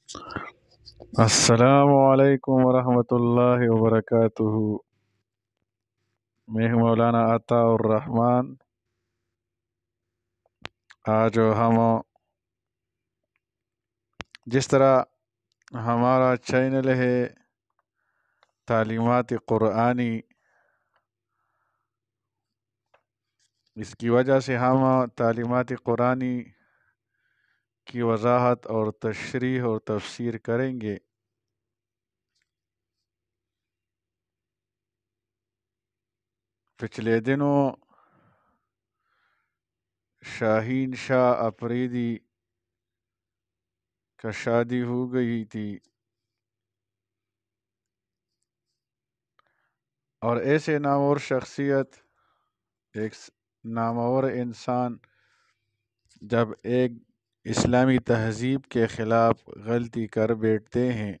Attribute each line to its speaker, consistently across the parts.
Speaker 1: السلام علیکم ورحمۃ اللہ وبرکاتہ۔ میں ہوں مولانا عطا الرحمن۔ آج ہم جس طرح ہمارا چینل ہے تعلیمات قرآنی، اس کی وجہ سے ہم تعلیمات قرآنی کی وضاحت اور تشریح اور تفسیر کریں گے۔ پچھلے دنوں شاہین شاہ افریدی کا شادی ہو گئی تھی، اور ایسے نامور شخصیت، ایک نامور انسان جب ایک اسلامی تہذیب کے خلاف غلطی کر بیٹھتے ہیں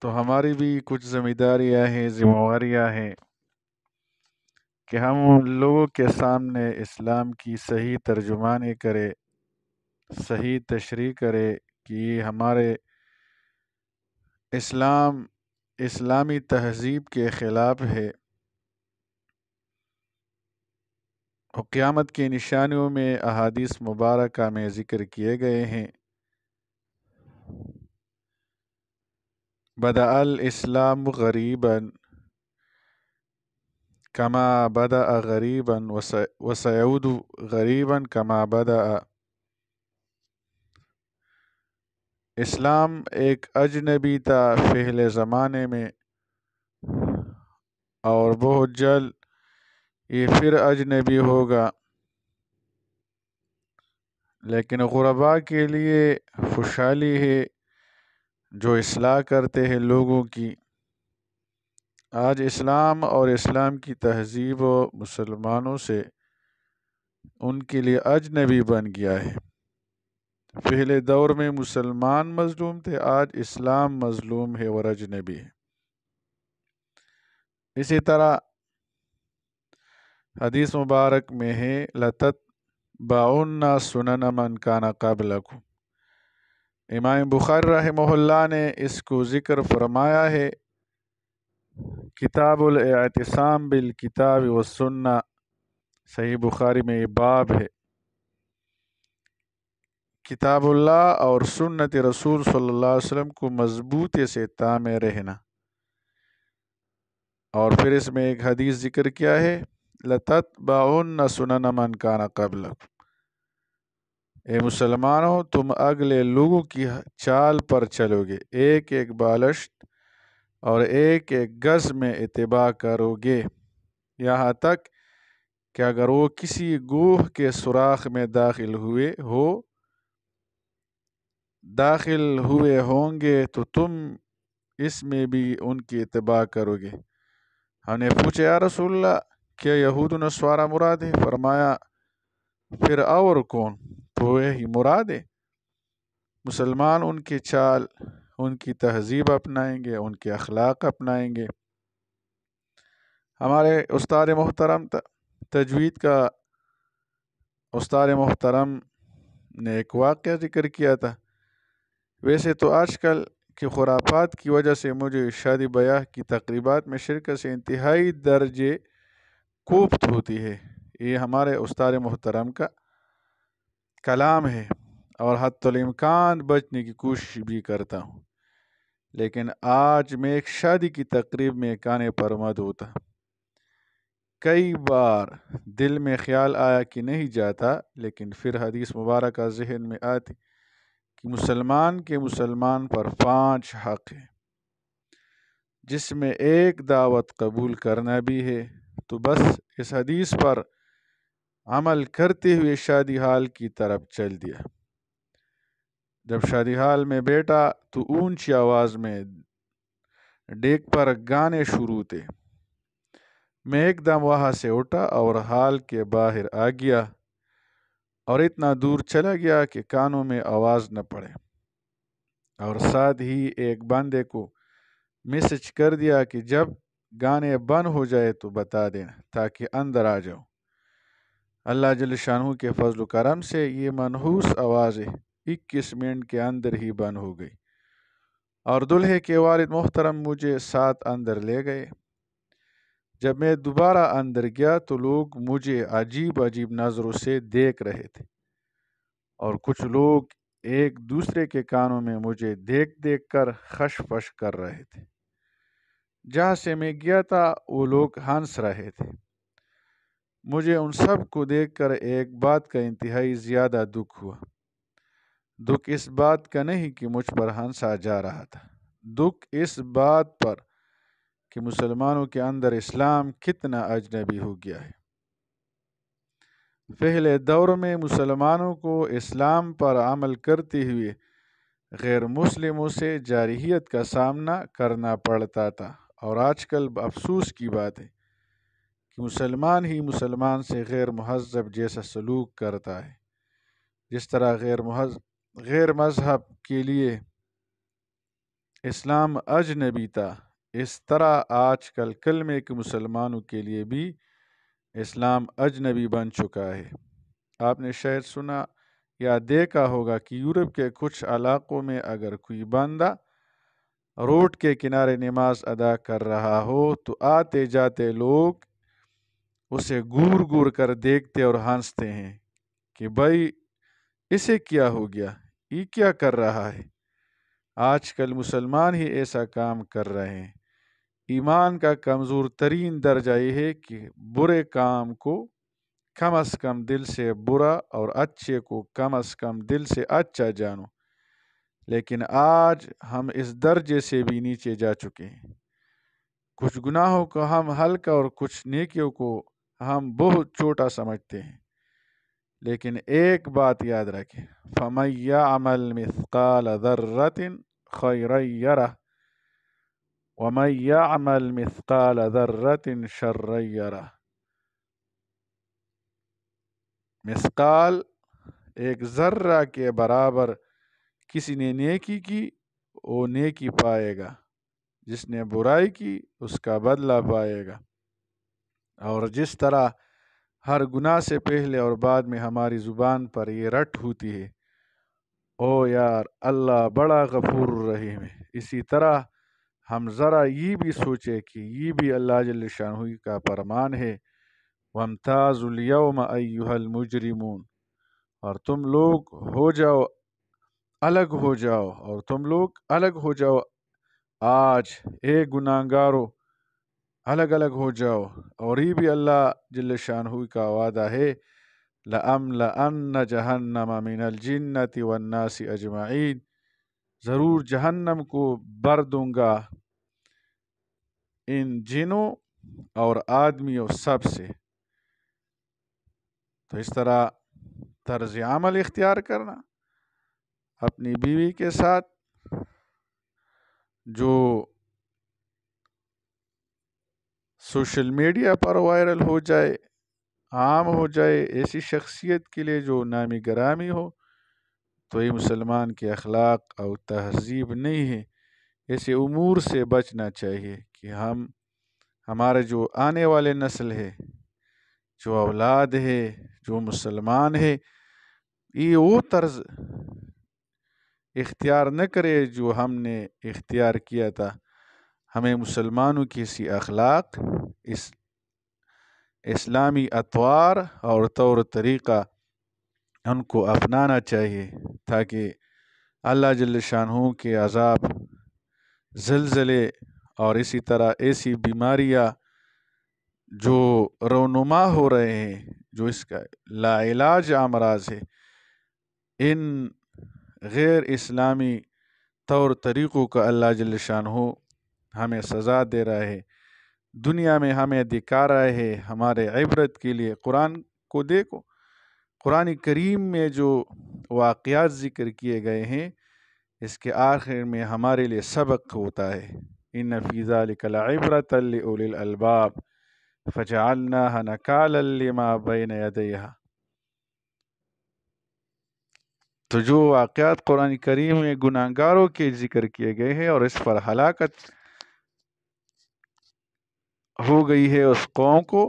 Speaker 1: تو ہماری بھی کچھ ذمہ داریاں ہیں، ذمہ داریاں ہیں کہ ہم لوگوں کے سامنے اسلام کی صحیح ترجمانی کرے، صحیح تشریح کرے کہ یہ ہمارے اسلامی تہذیب کے خلاف ہے۔ اور قیامت کی نشانیوں میں احادیث مبارکہ میں ذکر کیے گئے ہیں۔ بدأ الاسلام غریبا کما بدأ غریبا وسيعود غریبا کما بدأ۔ اسلام ایک اجنبی تھا پہلے زمانے میں، اور بہت جلد یہ پھر اجنبی ہوگا، لیکن غرباء کے لیے خوشحالی ہے جو اصلاح کرتے ہیں لوگوں کی۔ آج اسلام اور اسلام کی تہذیب و مسلمانوں سے ان کے لیے اجنبی بن گیا ہے۔ پہلے دور میں مسلمان مظلوم تھے، آج اسلام مظلوم ہے اور اجنبی ہے۔ اسی طرح حدیث مبارک میں ہے لَتَتْبَعُنَّ سُنَنَ مَنْ كَانَ قَبْلَكُمْ۔ امام بخاری رحمہ اللہ نے اس کو ذکر فرمایا ہے، کتاب الاعتصام بالکتاب والسنہ، صحیح بخاری میں یہ باب ہے، کتاب اللہ اور سنت رسول صلی اللہ علیہ وسلم کو مضبوطی سے تامے رہنا۔ اور پھر اس میں ایک حدیث ذکر کیا ہے، لَتَتْبَعُنَّ سُنَنَ مَنْ كَانَ قَبْلَكُمْ۔ اے مسلمانوں، تم اگلے لوگوں کی چال پر چلو گے، ایک ایک بالشت اور ایک ایک گز میں اتباع کرو گے، یہاں تک کہ اگر وہ کسی گوہ کے سوراخ میں داخل ہوئے ہوں گے تو تم اس میں بھی ان کی اتباع کرو گے۔ ہم نے پوچھا یا رسول اللہ، کیا یہود و نصارہ مراد ہے؟ فرمایا پھر اور کون؟ تو یہی مراد ہے۔ مسلمان ان کی چال، ان کی تہذیب اپنائیں گے، ان کے اخلاق اپنائیں گے۔ ہمارے استاد محترم تجوید کا استاد محترم نے ایک واقعہ ذکر کیا تھا۔ ویسے تو آج کل کی خرافات کی وجہ سے مجھے شادی بیاہ کی تقریبات میں شرکت سے انتہائی درجے کوفت ہوتی ہے۔ یہ ہمارے استاد محترم کا کلام ہے، اور حتی الامکان بچنے کی کوشش بھی کرتا ہوں، لیکن آج میں ایک شادی کی تقریب میں کانے پر مدعو تھا۔ کئی بار دل میں خیال آیا کہ نہیں جاتا، لیکن پھر حدیث مبارکہ ذہن میں آتی کہ مسلمان پر 5 حق ہیں، جس میں ایک دعوت قبول کرنا بھی ہے۔ تو بس اس حدیث پر عمل کرتے ہوئے شادی حال کی طرف چل دیا۔ جب شادی حال میں بیٹھا تو اونچی آواز میں ڈیک پر گانے شروع تھے۔ میں ایک دم وہاں سے اٹھا اور حال کے باہر آ گیا، اور اتنا دور چلا گیا کہ کانوں میں آواز نہ پڑے، اور ساتھ ہی ایک بندے کو میسج کر دیا کہ جب گانے بند ہو جائے تو بتا دینا تاکہ اندر آ جاؤ۔ اللہ جل شانہ کے فضل و کرم سے یہ منحوس آوازیں 21 منٹ کے اندر ہی بند ہو گئی، اور دلہے کے والد محترم مجھے ساتھ اندر لے گئے۔ جب میں دوبارہ اندر گیا تو لوگ مجھے عجیب عجیب نظروں سے دیکھ رہے تھے، اور کچھ لوگ ایک دوسرے کے کانوں میں مجھے دیکھ دیکھ کر خش فش کر رہے تھے۔ جہاں سے میں گیا تھا وہ لوگ ہنس رہے تھے۔ مجھے ان سب کو دیکھ کر ایک بات کا انتہائی زیادہ دکھ ہوا۔ دکھ اس بات کا نہیں کہ مجھ پر ہنسا جا رہا تھا، دکھ اس بات پر کہ مسلمانوں کے اندر اسلام کتنا اجنبی ہو گیا ہے۔ پہلے دور میں مسلمانوں کو اسلام پر عمل کرتے ہوئے غیر مسلموں سے جارحیت کا سامنا کرنا پڑتا تھا، اور آج کل افسوس کی بات ہے کہ مسلمان ہی مسلمان سے غیر مہذب جیسا سلوک کرتا ہے۔ جس طرح غیر مذہب کے لیے اسلام اجنبی تھا، اس طرح آج کل کلمے کے مسلمانوں کے لیے بھی اسلام اجنبی بن چکا ہے۔ آپ نے شاید سنا یا دیکھا ہوگا کہ یورپ کے کچھ علاقوں میں اگر کوئی بندہ روڈ کے کنارے نماز ادا کر رہا ہو تو آتے جاتے لوگ اسے گور گور کر دیکھتے اور ہنستے ہیں کہ بھائی اسے کیا ہو گیا، یہ کیا کر رہا ہے۔ آج کل مسلمان ہی ایسا کام کر رہے ہیں۔ ایمان کا کمزور ترین درجہ یہ ہے کہ برے کام کو کم از کم دل سے برا اور اچھے کو کم از کم دل سے اچھا جانو، لیکن آج ہم اس درجے سے بھی نیچے جا چکے ہیں۔ کچھ گناہوں کو ہم ہلکا اور کچھ نیکیوں کو ہم بہت چھوٹا سمجھتے ہیں، لیکن ایک بات یاد رکھیں، فَمَن يَعْمَلْ مِثْقَالَ ذَرَّةٍ خَيْرًا يَرَهُ وَمَن يَعْمَلْ مِثْقَالَ ذَرَّةٍ شَرًّا يَرَهُ۔ مثقال ایک ذرہ کے برابر کسی نے نیکی کی وہ نیکی پائے گا، جس نے برائی کی اس کا بدلہ پائے گا۔ اور جس طرح ہر گناہ سے پہلے اور بعد میں ہماری زبان پر یہ رٹ ہوتی ہے، او یار اللہ بڑا غفور الرحیم ہے، اسی طرح ہم ذرا یہ بھی سوچے کہ یہ بھی اللہ جل شانہ کا فرمان ہے، وَامْتَازُوا الْيَوْمَ أَيُّهَا الْمُجْرِمُونَ، اور تم لوگ ہو جاؤ الگ ہو جاؤ، اور تم لوگ الگ ہو جاؤ آج، اے گناہگارو الگ الگ ہو جاؤ۔ اور یہ بھی اللہ جل شانہ کا وعدہ ہے، لَأَمْلَأَنَّ جَهَنَّمَ مِنَ الْجِنَّةِ وَالنَّاسِ أَجْمَعِينَ، ضرور جہنم کو بھر دوں گا ان جنوں اور آدمیوں سب سے۔ تو اس طرح طرز عمل اختیار کرنا اپنی بیوی کے ساتھ جو سوشل میڈیا پر وائرل ہو جائے، عام ہو جائے، ایسی شخصیت کے لیے جو نامی گرامی ہو، تو یہ مسلمان کے اخلاق اور تہذیب نہیں ہے۔ ایسے امور سے بچنا چاہیے کہ ہمارے جو آنے والے نسل ہے، جو اولاد ہے، جو مسلمان ہے، یہ وہ طرز اختیار نہ کرے جو ہم نے اختیار کیا تھا۔ ہمیں مسلمانوں کی اسی اخلاق، اسلامی اطوار اور طور طریقہ ان کو اپنانا چاہیے، تاکہ اللہ جل شانہ کے عذاب، زلزلے اور اسی طرح ایسی بیماریاں جو رونما ہو رہے ہیں، جو اس کا لا علاج امراض ہے، ان غیر اسلامی طور طریقوں کا اللہ جل شانہ ہمیں سزا دے رہا ہے، دنیا میں ہمیں دکھا رہا ہے ہمارے عبرت کے لیے۔ قرآن کو دیکھو، قرآن کریم میں جو واقعات ذکر کیے گئے ہیں، اس کے آخر میں ہمارے لیے سبق ہوتا ہے، ان فی ذلک لعبرۃ لأولی الالباب فجعلناها نکالا لما بین یدیہا۔ تو جو واقعات قرآن کریم میں گناہگاروں کے ذکر کیے گئے ہیں اور اس پر ہلاکت ہو گئی ہے اس قوم کو،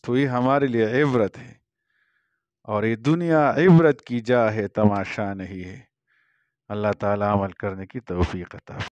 Speaker 1: تو یہ ہمارے لیے عبرت ہے، اور یہ دنیا عبرت کی جا ہے، تماشا نہیں ہے۔ اللہ تعالیٰ عمل کرنے کی توفیق عطا